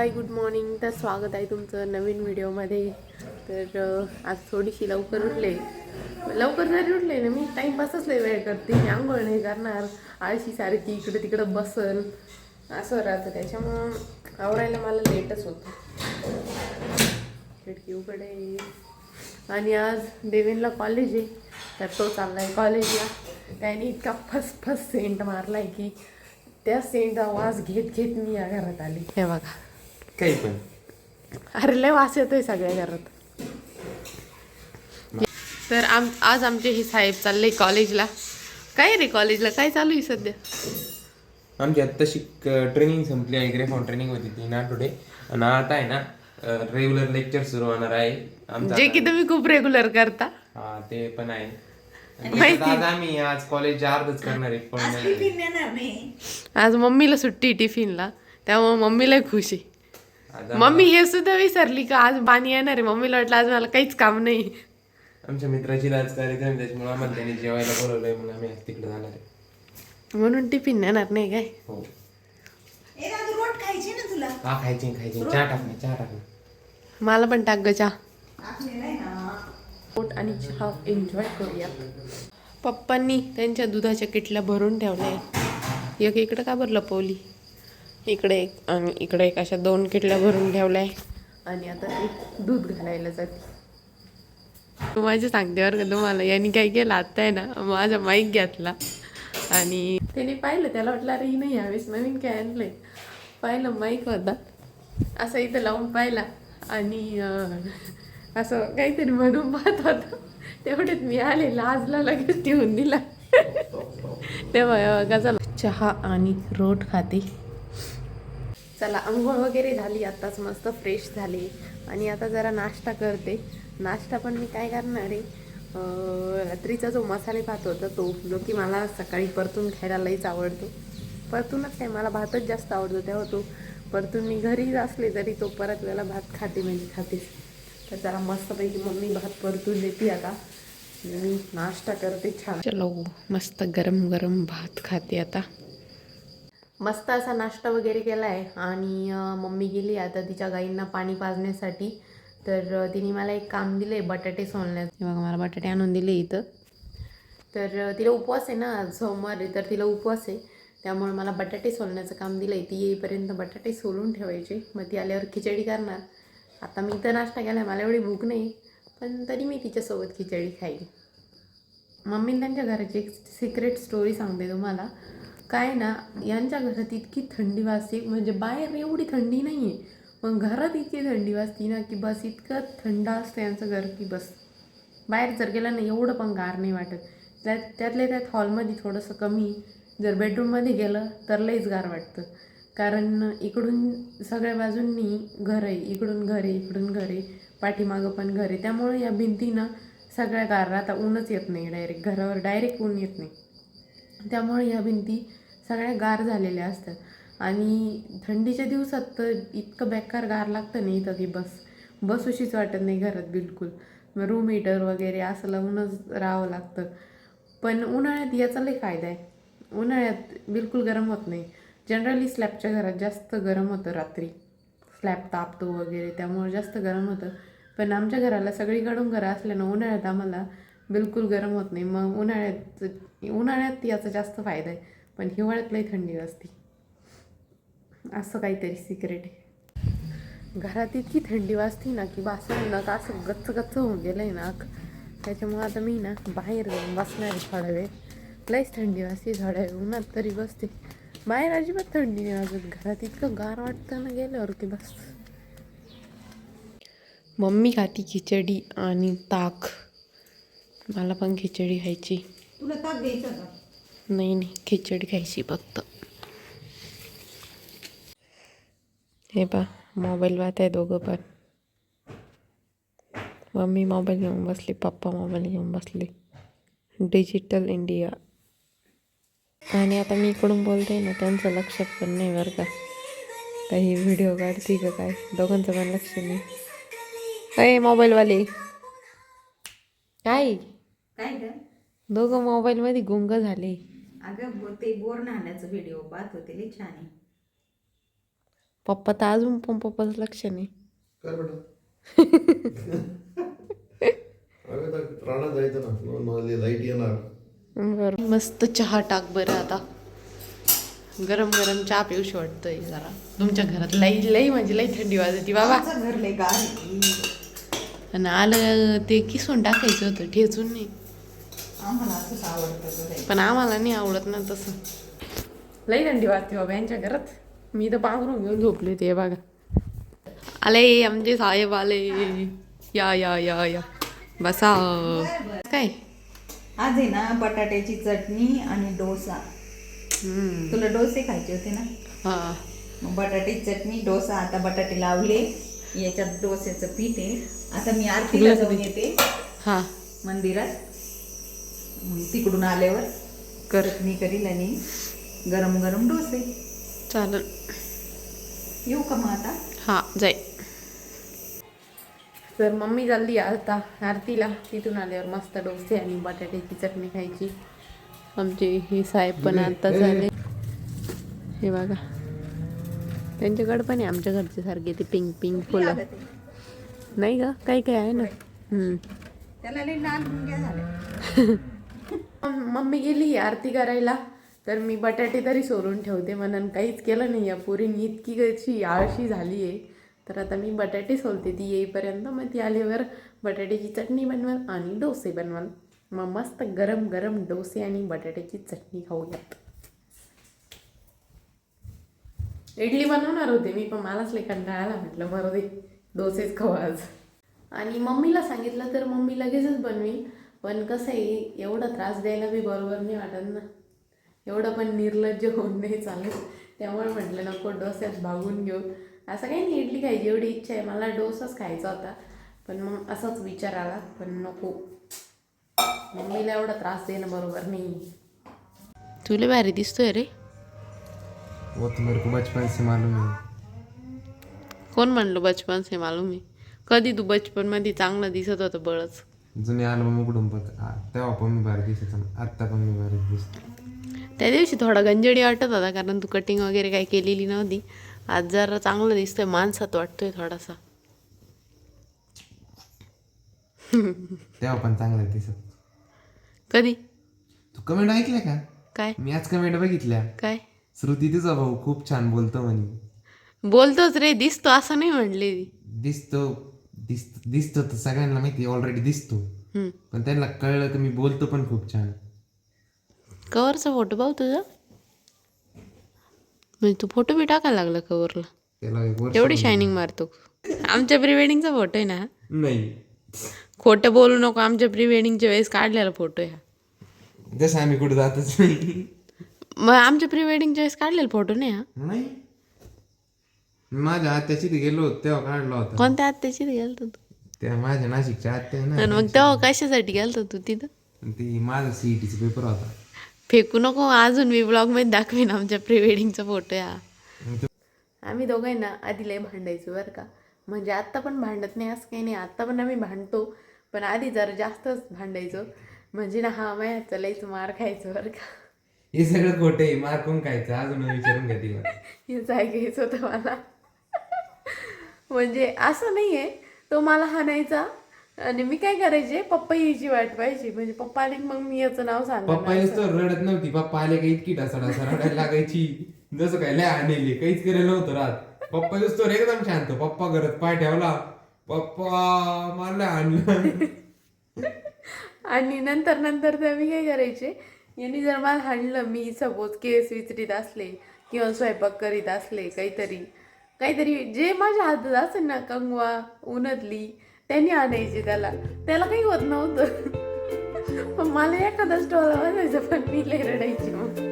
Hi good morning. तर स्वागत आहे तुमचं नवीन व्हिडिओमध्ये. तर आज थोडीशी लवकर उठले. लवकर जरी उठले ना मी टाईमपासच लय वेळ करते. मी आंघोळ नाही करणार, आळशीसारखी इकडं तिकडं बसन असं राहतं. त्याच्यामुळं आवरायला मला लेटच होतं. खिडकी उघडे. आणि आज देवेनला कॉलेज आहे, तर तो चालला आहे कॉलेजला. त्याने इतका फस सेंट मारला आहे की त्या सेंटचा वास घेत घेत मी या घरात आली. हे बघा, काही पण अरे लय वास येतोय सगळ्या घरात. तर आज आमचे हे साहेब चालले कॉलेजला. काय रे कॉलेजला काय चालू आहे सध्या? आमची आत्ताशी ट्रेनिंग संपली आहे. ग्रेफॉन ट्रेनिंग होती 3 आठवडे, आणि आता आहे ना रेग्युलर लेक्चर सुरू होणार आहे आमचं. जे की तुम्ही खूप रेग्युलर करता. हा ते पण आहे. आज आम्ही कॉलेज अर्धच करणार आहे, पण आज मम्मीला सुट्टी टिफिनला, त्यामुळे मम्मीला खुश आहे. मम्मी हे सुद्धा विसरली का आज पाणी येणार आहे. मम्मीला वाटलं आज मला काहीच काम नाही. आमच्या मित्राची आज कार्यक्रम, त्याच्यामुळे आम्हाला त्यांनी जेवायला बोलवलंय, म्हणून आम्ही आज तिकडे जाणार आहे. म्हणून टिफिन नेणार नाही काय? हो. रोट खायची ना तुला? हा खायची चहा टाक ना. मला पण टाक ग चहा. पोट आणि चहा एन्जॉय करूया. पप्पांनी त्यांच्या दुधाच्या किटल्या भरून ठेवल्या. एक इकडं का बरं लपवली? इकडे एक आणि इकडे एक, अशा 2 किटल्या भरून ठेवल्या आहे. आणि आता ते दूध घालायला जाते. माझ्या सांगते बरं का तुम्हाला. यांनी काय केलं आता आहे ना, माझा माईक घेतला आणि त्याने पाहिलं, त्याला वाटलं अरे ही नाही यावेळेस नवीन काय आणलंय. पाहिलं माईक होता, असं इथं लावून पाहिला आणि असं काहीतरी म्हणून पाहत होता. तेवढ्यात मी आले, लाजला लगेच ठेवून दिला. तेव्हा कसा चहा आणि रोट खाते. चला आंघोळ वगैरे झाली, आत्ताच मस्त फ्रेश झाली आणि आता जरा नाश्ता करते. नाश्ता पण मी काय करणार आहे, रात्रीचा जो मसाले भात होता तो, जो की मला सकाळी परतून खायला लईच आवडतो. परतूनच काय, मला भातच जास्त आवडतो, तेव्हा तो परतून मी घरी असले तरी तो परत वेळेला भात खाते म्हणजे खातेच. तर जरा मस्तपैकी मम्मी भात परतून देते. आता मी नाश्ता करते छान. चलो मस्त गरम गरम भात खाते आता. मस्त असा नाश्ता वगैरे केला आहे आणि मम्मी गेली आता तिच्या गाईंना पाणी पाजण्यासाठी. तर तिने मला एक काम दिलं आहे, बटाटे सोलण्यात. बघा मला बटाटे आणून दिले इथं. तर तिला उपवास आहे ना, सोमवार आहे, तर तिला उपवास आहे, त्यामुळे मला बटाटे सोलण्याचं काम दिलं आहे. ती येईपर्यंत बटाटे सोलून ठेवायचे, मग ती आल्यावर खिचडी करणार. आता मी तर नाश्ता केला आहे, मला एवढी भूक नाही, पण तरी मी तिच्यासोबत खिचडी खाईल. मम्मीने त्यांच्या घराची एक सिक्रेट स्टोरी सांगते तुम्हाला. काय ना, यांच्या घरात इतकी थंडी वाजते, म्हणजे बाहेर एवढी थंडी नाही आहे, पण घरात इतकी थंडी वाजते ना की बस. इतकं थंड असतं यांचं घर की बस. बाहेर जर गेलं ना एवढं पण गार नाही वाटत. त्यातल्या त्यात हॉलमध्ये थोडंसं कमी, जर बेडरूममध्ये गेलं तर लईच गार वाटतं. कारण इकडून सगळ्या बाजूंनी घर आहे, इकडून घर आहे, इकडून घर आहे, पाठीमागं पण घर आहे. त्यामुळे या भिंतीनं सगळ्या गार राहता. ऊनच येत नाही डायरेक्ट घरावर, डायरेक्ट ऊन येत नाही. त्यामुळे ह्या भिंती सगळ्या गार झालेल्या असतात. आणि थंडीच्या दिवसात तर इतकं बेकार गार लागतं नाही इथं की बसूशीच वाटत नाही घरात बिलकुल. मग रूम हीटर वगैरे असं लावूनच राहावं लागतं. पण उन्हाळ्यात याचा लई फायदा आहे. उन्हाळ्यात बिलकुल गरम होत नाही. जनरली स्लॅबच्या घरात जास्त गरम होतं रात्री, स्लॅब तापतो वगैरे, त्यामुळे जास्त गरम होतं. पण आमच्या घराला सगळीकडून घरं असल्यानं उन्हाळ्यात आम्हाला बिलकुल गरम होत नाही. मग उन्हाळ्यात याचा जास्त फायदा आहे, पण हिवाळ्यात लई थंडी वाजते. असं काहीतरी सिक्रेट आहे. घरात इतकी थंडी वाजते ना की बासून नका असं गच्च होऊन गेलं आहे नाक. त्याच्यामुळं आता मी ना बाहेर जाऊन बसणार आहे थोडा वेळ. लईच थंडी वाजते, थोड्या वेळ उन्हात तरी बसते. बाहेर अजिबात थंडी नाही वाजत. घरात इतकं गार वाटतं ना गेल्यावर की बस. मम्मी खाती खिचडी आणि ताक. मला पण खिचडी खायची. तुला ताक द्यायचं का? नाही खिचडी खायची फक्त. हे पा मोबाईल वाहत आहे दोघं पण. मम्मी मोबाईल घेऊन बसली, पप्पा मोबाईल घेऊन बसले. Digital India. आणि आता मी इकडून बोलते ना, त्यांचं लक्ष पण नाही बरं का, काही व्हिडिओ काढते का काय. दोघांचं पण लक्ष नाही. अय मोबाईलवाले काय काय ग? दोघं मोबाईलमध्ये गुंग झाले. अगं ते बोर नाहण्याचं व्हिडिओ पाहत होते, लई छान आहे. पप्पा तर अजून पण पप्पाचं लक्ष नाही. काय बेटा अगं आता रानात जायचं ना, मला लाईट येणार. बरं मस्त चहा टाक बरं आता. गरम गरम चहा पिऊशी वाटतंय जरा. तुमच्या घरात लई लई म्हणजे लई थंडी वाजते बाबा. माझं घर लय गार आहे. आणि आलं ते किसून टाकायचं होतं, ठेचून नाही. आम्हाला असंच आवडतं बरं. पण आम्हाला नाही आवडत ना तसं. लई थंडी वाजते बाबा यांच्या घरात. मी तर पांघरून घेऊन झोपले ते बघा. आले आमचे साहेब आले. या या या या बसा. काय आज आहे ना बटाट्याची चटणी आणि डोसा. तुला डोसे खायचे होते ना, हा मग बटाट्याची चटणी डोसा. आता बटाटे लावले, याच्यात डोस्याचं पीठ आहे. आता मी आरतीला जाऊन येते हा मंदिरात. मग तिकडून आल्यावर कर चटणी करील आणि गरम गरम डोसे. चालेल. येऊ का मग आता? हा जाय. तर मम्मी चालली आता आरतीला. तिथून आल्यावर मस्त डोसे आणि बटाट्याची चटणी खायची. आमचे हे साहेब पण आता झाले. हे बघा त्यांच्याकडे पण आहे आमच्या घरचे सारखे ते पिंक पिंक फुलं. नाही का काही काही आहे ना. त्याला लई लाल मुंग्या झाल्या. मम्मी गेली आरती करायला, तर मी बटाटे तरी सोलून ठेवते म्हणून काहीच केलं नाही. या पोरीने इतकी कशी आळशी झाली आहे. तर आता मी बटाटे सोलते ती येईपर्यंत. मग ती आल्यावर बटाट्याची चटणी बनवाल आणि डोसे बनवाल. मग मस्त गरम गरम डोसे आणि बटाट्याची चटणी खाऊयात. इडली बनवणार होते मी, पण मलाच लई कंटाळा आला. म्हटलं बरं दे डोसेच खाऊ आज. आणि मम्मीला सांगितलं तर मम्मी लगेचच बनवेल. पण कसं आहे, एवढा त्रास द्यायला बी बरोबर नाही वाटत ना. एवढं पण निर्लज्ज होऊन नाही चालत. त्यामुळे म्हटलं नको डोस्यात भागून घेऊ. असं काही नाही, इडली खायची एवढी इच्छा आहे मला. डोसाच खायचा होता, पण मग असाच विचार आला. पण नको, मम्मीला एवढा त्रास देणं बरोबर नाही. तुला भारी दिसतोय रे. वो तो मेरे को बचपन से मालूम है. कोण म्हणलं बचपन से मालूम आहे? कधी तू बचपन मध्ये चांगलं दिसत होतं बळच. जुने अल्बम उघडून बघ, तेव्हा पण मी भारी दिसत, आत्ता पण मी भारी दिसतो. त्या दिवशी थोडा गंजडी वाटत होता, कारण तू कटिंग वगैरे काही केलेली नव्हती. आज जरा चांगलं दिसतोय, माणसात वाटतोय थोडासा. तेव्हा पण चांगलं दिसत. कधी? तू कमेंट ऐकल्या का? काय मी आज कमेंट बघितल्या. काय श्रुती तुझा भाऊ खूप छान बोलतो म्हणे. बोलतोच रे, दिसतो असं नाही म्हणले. दिसतो दिसतो तर सगळ्यांना माहिती ऑलरेडी दिसतो. पण त्यांना कळलं की मी बोलतो पण खूप छान. कवरचा फोटो पाहू तुझा. म्हणजे तू फोटो बी टाकायला लागला कवरला. त्याला एक वर्ष एवढी शायनिंग मारतो. आमच्या प्री वेडिंगचा फोटो आहे ना. नाही, खोटं बोलू नको. आमच्या प्री वेडिंगच्या वेळेस काढलेला फोटो आहे. जसं आम्ही कुठे जातच नाही. मग आमच्या प्री वेडिंगच्या वेळेस काढलेला फोटो नाही हा. नाही, माझ्या आत्याची तिथे गेलो होतो तेव्हा काढला होता. कोणत्या आत्याची गेलतो तू? त्या माझ्या नाशिकच्या आत्या आहे आणि ना. मग तेव्हा कशासाठी गेलतो तू तिथं? ती माझा सीईटीचा पेपर होता. फेकू नको. अजून मी ब्लॉगमध्ये दाखवेन आमच्या प्री वेडिंगचा फोटो हा. आम्ही दोघांना आधी लय भांडायचो बरं का. म्हणजे आत्ता पण भांडत नाही असं काही नाही. आत्ता पण आम्ही भांडतो, पण आधी जरा जास्तच भांडायचो. म्हणजे ना हा माया लयच मार खायचो बरं का. हे सगळं खोटं आहे. मार कोण खायचं अजून विचारून घ्या तिला. हेच ऐकायचं होतं मला. म्हणजे असं नाही आहे, तो मला हाणायचा आणि मी काय करायचे, पप्पा यायची वाट पाहिजे. म्हणजे पप्पा आले की मग मी याचं नाव पप्पा सांगणार. येऊस तर रडत नव्हती. पप्पा आले का इतकी ढसाढसा रडायला लागायची. जसं काय लय आणले काहीच केलेलं नव्हतं रात. पप्पा येऊस तर एकदम शांत. पप्पा घरात पाय ठेवला, पप्पा मला आणलं. आणि नंतर नंतर तर मी काय करायचे, यांनी जर मला हाणलं, मी सपोज केस विचरीत असले किंवा स्वयंपाक करीत असले, काहीतरी जे माझ्या हातात असेल ना, कंगवा उन्हातली, त्यांनी आणायचे. त्याला काही होत नव्हतं. पण मला एखादाच टोला वाजायचा, पण मी लय रडायची. मग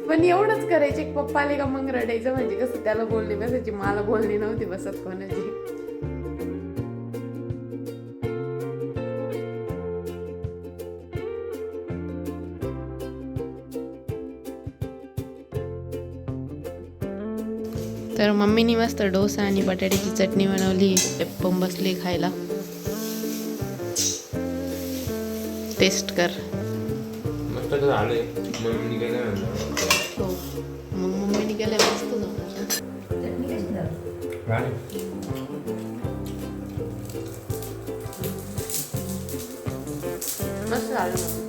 पण एवढंच करायचे, पप्पा आले का मग रडायचं. म्हणजे कसं त्याला बोलणे बसायची, मला बोलणे नव्हते बसत कोणाची. तर मम्मीनी मस्त डोसा आणि बटाट्याची चटणी बनवली. पेप्पम बसली खायला. टेस्ट कर. मस्त झालंय. मम्मीने काय हो, मग मम्मीने केलं मस्त झालं. राणी मस्त झालं.